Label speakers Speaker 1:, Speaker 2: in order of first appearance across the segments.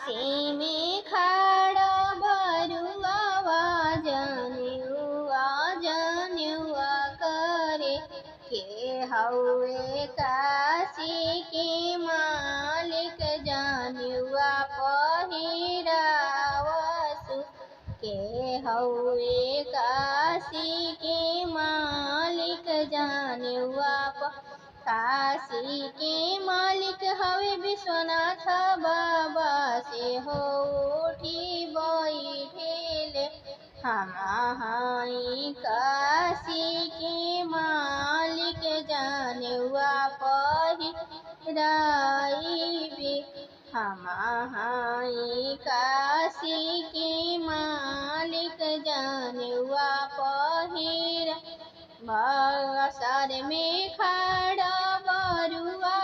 Speaker 1: काशी में खाड़ा बरुआ जनुआ करे के हौवे काशी के मालिक जनुआ पहिरावसु के हौवे काशी के मालिक जनुआ काशी के मालिक हवे विश्वनाथ बाबा से हो उठी बैठेले हम हाई काशी के मालिक जनुआ पहिराइबे हम हाई काशी के मालिक जनुआ पहिरा बगसर में खड़ा बरुआ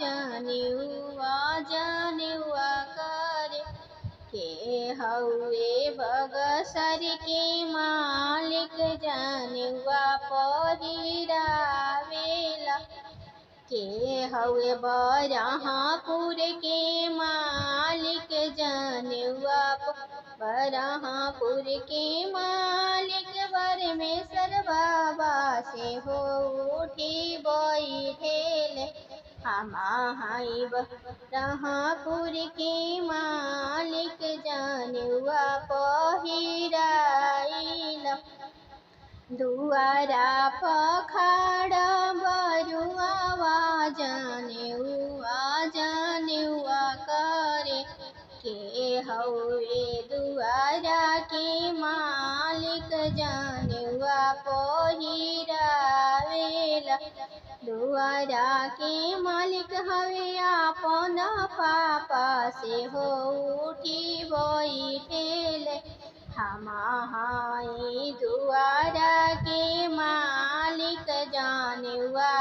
Speaker 1: जनुआ करे के हौवे बगसर के मालिक जनुआ पहिरावेला के हौवे बरहापुर के मालिक जनुआ बरहापुर के मालिक परमेश्वर बाबा से हो उठी बैठेले हम हाई बरहापुर के मालिक जनुआ पहिराइला दुआरा पखाड़ा बरुआ जनुआ करे के हौवे दुआरा के मालिक जनुआ पहिरावेला दुआरा के मालिक हवे आपन पापा से हो उठी बैठेले हम हाई दुआरा के मालिक जनुआ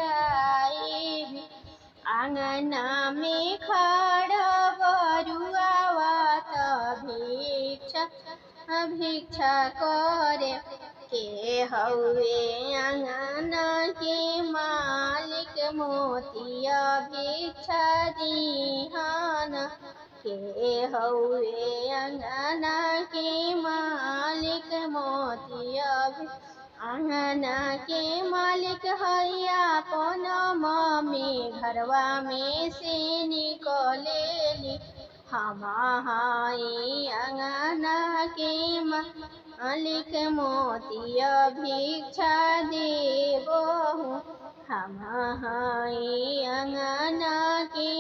Speaker 1: पहिराइबे आंगना में खड़ा बरुआ भिक्षा करे के हौवे आंगना के मालिक मोतिया भिक्षा दीहन के हौवे आंगना के मालिक मोतिया आंगना के मालिक हैया अपन मम्मी घरवा में से निकलेली हम हाई आंगना के मालिक मोतिया भिक्षा देबहु हम हाई आंगना के